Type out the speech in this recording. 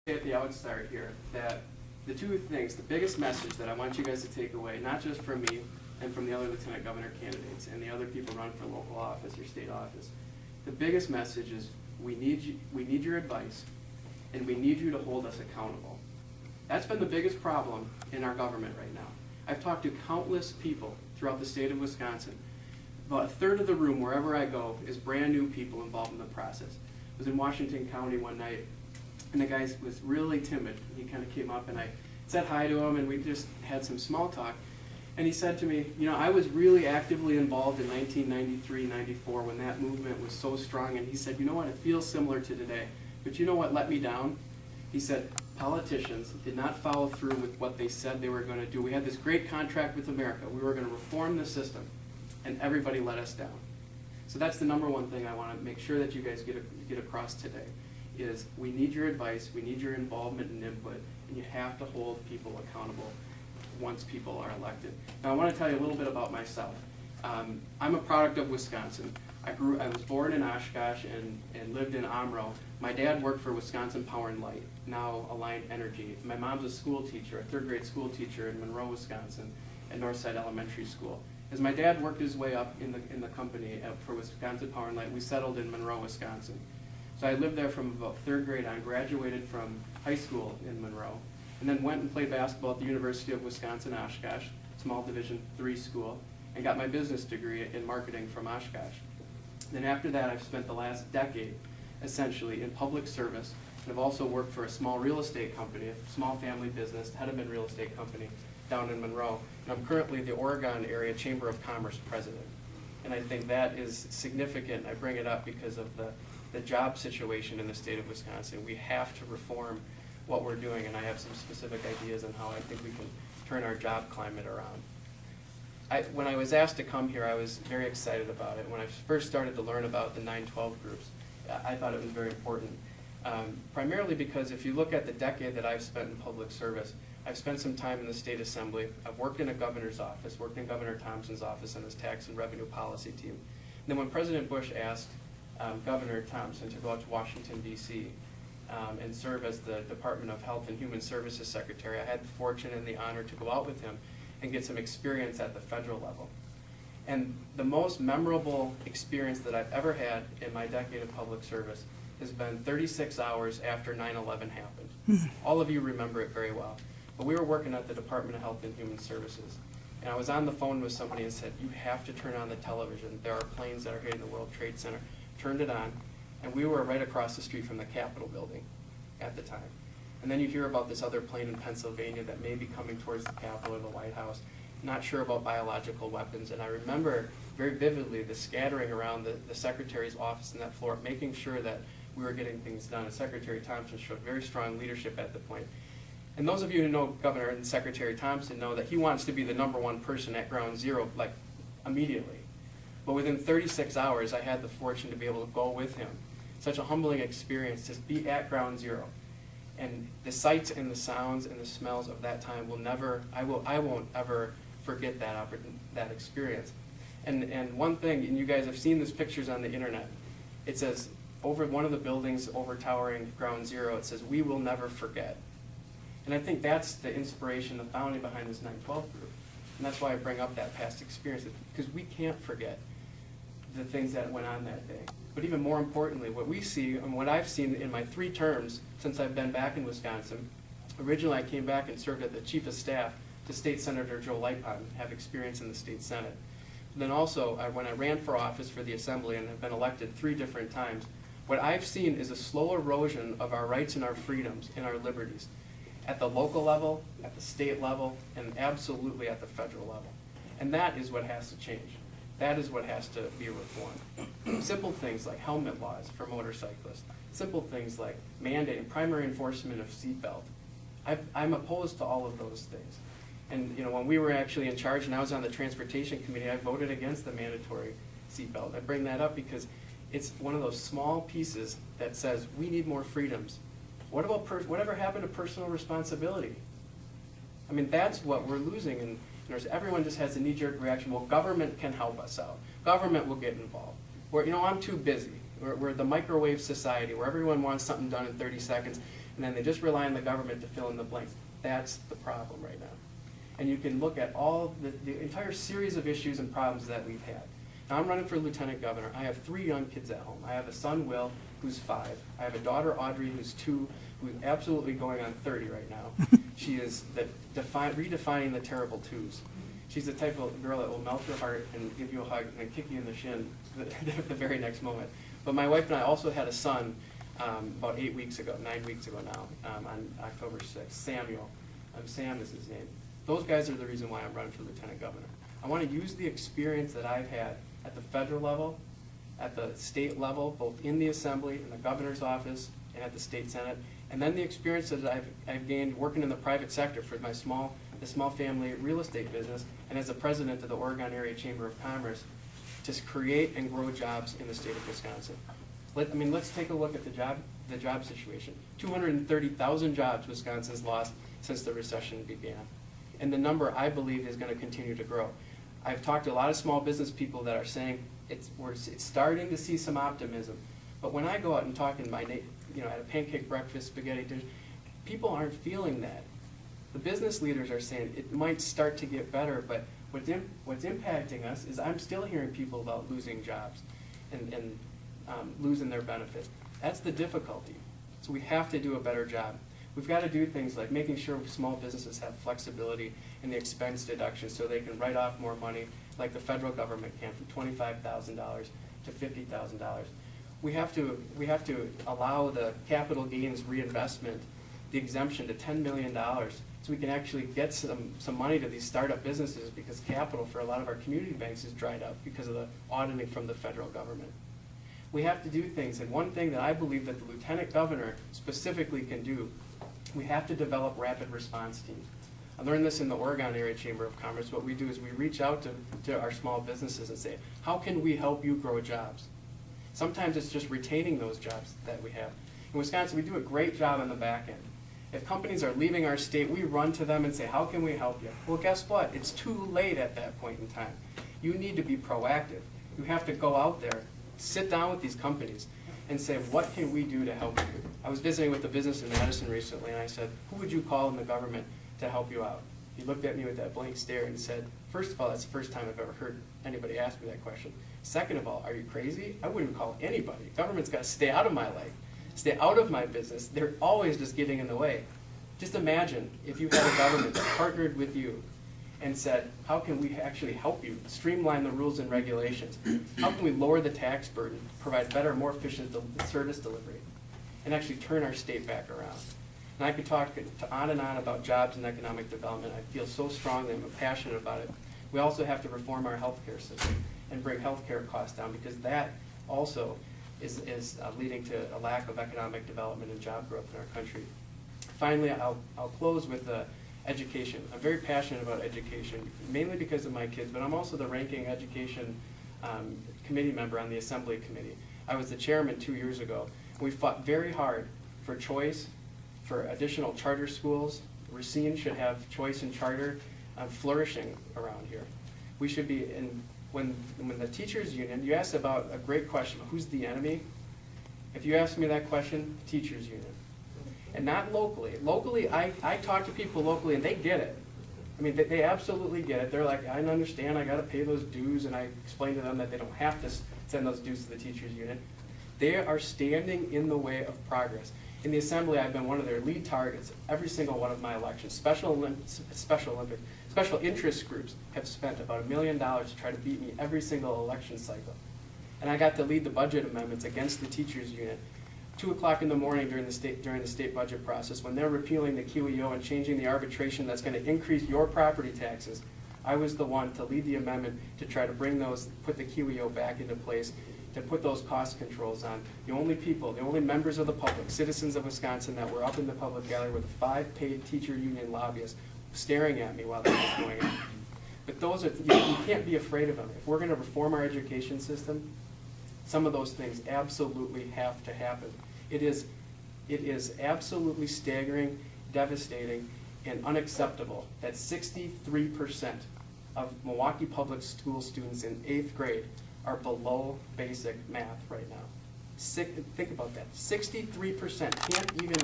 At the outstart here that the two things, the biggest message that I want you guys to take away, not just from me and from the other lieutenant governor candidates and the other people running for local office or state office, the biggest message is we need your advice, and we need you to hold us accountable. That's been the biggest problem in our government right now. I've talked to countless people throughout the state of Wisconsin. About a third of the room, wherever I go, is brand new people involved in the process. I was in Washington County one night, and the guy was really timid. He kind of came up, and I said hi to him, and we just had some small talk. And he said to me, you know, I was really actively involved in 1993, 94 when that movement was so strong. And he said, you know what, it feels similar to today. But you know what let me down? He said, politicians did not follow through with what they said they were going to do. We had this great contract with America. We were going to reform the system, and everybody let us down. So that's the number one thing I want to make sure that you guys get across today, is we need your advice, we need your involvement and input, and you have to hold people accountable once people are elected. Now I want to tell you a little bit about myself. I'm a product of Wisconsin. I was born in Oshkosh and lived in Omro. My dad worked for Wisconsin Power and Light, now Alliant Energy. My mom's a school teacher, a third grade school teacher in Monroe, Wisconsin, at Northside Elementary School. As my dad worked his way up in the company for Wisconsin Power and Light, we settled in Monroe, Wisconsin. So I lived there from about third grade on, graduated from high school in Monroe, and then went and played basketball at the University of Wisconsin-Oshkosh, small Division III school, and got my business degree in marketing from Oshkosh. Then after that, I've spent the last decade, essentially, in public service, and I've also worked for a small real estate company, a small family business, Hedman Real Estate Company, down in Monroe. And I'm currently the Oregon Area Chamber of Commerce president. And I think that is significant. I bring it up because of the job situation in the state of Wisconsin. We have to reform what we're doing, and I have some specific ideas on how I think we can turn our job climate around. When I was asked to come here, I was very excited about it. When I first started to learn about the 912 groups, I thought it was very important. Primarily because if you look at the decade that I've spent in public service, I've spent some time in the state assembly. I've worked in a governor's office, worked in Governor Thompson's office on his tax and revenue policy team. And then when President Bush asked Governor Thompson to go out to Washington, D.C. And serve as the Department of Health and Human Services Secretary, I had the fortune and the honor to go out with him and get some experience at the federal level. And the most memorable experience that I've ever had in my decade of public service has been 36 hours after 9/11 happened. All of you remember it very well. But we were working at the Department of Health and Human Services. And I was on the phone with somebody and said, you have to turn on the television. There are planes that are hitting the World Trade Center. Turned it on, and we were right across the street from the Capitol building at the time. And then you hear about this other plane in Pennsylvania that may be coming towards the Capitol or the White House. Not sure about biological weapons. And I remember very vividly the scattering around the Secretary's office and that floor, making sure that we were getting things done. And Secretary Thompson showed very strong leadership at the point. And those of you who know Governor and Secretary Thompson know that he wants to be the #1 person at ground zero, like, immediately. But within 36 hours, I had the fortune to be able to go with him. Such a humbling experience to be at ground zero. And the sights and the sounds and the smells of that time will never, I won't ever forget that experience. And one thing, and you guys have seen these pictures on the internet, it says, over one of the buildings overtowering ground zero, it says, we will never forget. And I think that's the inspiration, the founding behind this 912 group. And that's why I bring up that past experience, because we can't forget the things that went on that day. But even more importantly, what we see, and what I've seen in my 3 terms since I've been back in Wisconsin, originally I came back and served as the Chief of Staff to State Senator Joe Lightpond, have experience in the State Senate. Then also, when I ran for office for the Assembly and have been elected 3 different times, what I've seen is a slow erosion of our rights and our freedoms and our liberties at the local level, at the state level, and absolutely at the federal level. And that is what has to change. That is what has to be reformed. Simple things like helmet laws for motorcyclists. Simple things like mandating primary enforcement of seatbelt. I'm opposed to all of those things. And you know, when we were actually in charge and I was on the Transportation Committee, I voted against the mandatory seatbelt. I bring that up because it's one of those small pieces that says we need more freedoms. What about whatever happened to personal responsibility? I mean, that's what we're losing. And everyone just has a knee-jerk reaction. Well, government can help us out. Government will get involved. Or, I'm too busy. We're the microwave society where everyone wants something done in 30 seconds. And and then they just rely on the government to fill in the blanks. That's the problem right now. And you can look at all the entire series of issues and problems that we've had. Now, I'm running for lieutenant governor. I have 3 young kids at home. I have a son, Will, who's 5. I have a daughter, Audrey, who's 2, who's absolutely going on 30 right now. She is redefining the terrible twos. She's the type of girl that will melt your heart and give you a hug and then kick you in the shin the very next moment. But my wife and I also had a son about 9 weeks ago now, on October 6th, Samuel. Sam is his name. Those guys are the reason why I'm running for lieutenant governor. I want to use the experience that I've had at the federal level, at the state level, both in the assembly, in the governor's office, and at the state senate, and then the experience that I've gained working in the private sector for the small family real estate business, and as the president of the Oregon Area Chamber of Commerce, to create and grow jobs in the state of Wisconsin. Let's take a look at the job situation. 230,000 jobs Wisconsin's lost since the recession began. And the number, I believe, is going to continue to grow. I've talked to a lot of small business people that are saying it's starting to see some optimism. But when I go out and talk at a pancake breakfast, spaghetti dish, people aren't feeling that. The business leaders are saying it might start to get better, but what's impacting us is I'm still hearing people about losing jobs and losing their benefits. That's the difficulty. So we have to do a better job. We've got to do things like making sure small businesses have flexibility in the expense deduction so they can write off more money like the federal government can, from $25,000 to $50,000. We have to allow the capital gains reinvestment, the exemption to $10 million, so we can actually get some money to these startup businesses, because capital for a lot of our community banks is dried up because of the auditing from the federal government. We have to do things, and one thing that I believe that the lieutenant governor specifically can do, we have to develop rapid response teams. I learned this in the Oregon Area Chamber of Commerce. What we do is we reach out to our small businesses and say, how can we help you grow jobs? Sometimes it's just retaining those jobs that we have. In Wisconsin, we do a great job on the back end. If companies are leaving our state, we run to them and say, how can we help you? Well, guess what? It's too late at that point in time. You need to be proactive. You have to go out there, sit down with these companies, and say, what can we do to help you? I was visiting with a business in Madison recently, and I said, who would you call in the government to help you out? He looked at me with that blank stare and said, first of all, that's the first time I've ever heard anybody ask me that question. Second of all, are you crazy? I wouldn't call anybody. Government's got to stay out of my life, stay out of my business. They're always just getting in the way. Just imagine if you had a government that partnered with you and said, how can we actually help you streamline the rules and regulations? How can we lower the tax burden, provide better, more efficient service delivery, and actually turn our state back around? And I could talk on and on about jobs and economic development. I feel so strongly, I'm passionate about it. We also have to reform our healthcare system and bring healthcare costs down, because that also is leading to a lack of economic development and job growth in our country. Finally, I'll close with education. I'm very passionate about education, mainly because of my kids, but I'm also the ranking education committee member on the Assembly Committee. I was the chairman 2 years ago. We fought very hard for choice, for additional charter schools. Racine should have choice and charter flourishing around here. We should be when the teachers union, you asked about a great question, who's the enemy? If you ask me that question, teachers union. And not locally. Locally, I talk to people locally and they get it. I mean, they absolutely get it. They're like, I understand, I got to pay those dues, and I explain to them that they don't have to send those dues to the teachers union. They are standing in the way of progress. In the Assembly, I've been one of their lead targets every single one of my elections. Special interest groups have spent about $1 million to try to beat me every single election cycle. And I got to lead the budget amendments against the teachers union. 2 o'clock in the morning during the state budget process, when they're repealing the QEO and changing the arbitration that's going to increase your property taxes, I was the one to lead the amendment to try to put the QEO back into place, to put those cost controls on. The only people, the only members of the public, citizens of Wisconsin, that were up in the public gallery were the 5 paid teacher union lobbyists staring at me while that was going on. But those are, you can't be afraid of them. If we're going to reform our education system, some of those things absolutely have to happen. It is absolutely staggering, devastating, and unacceptable that 63% of Milwaukee Public School students in 8th grade are below basic math right now. Think about that. 63% can't even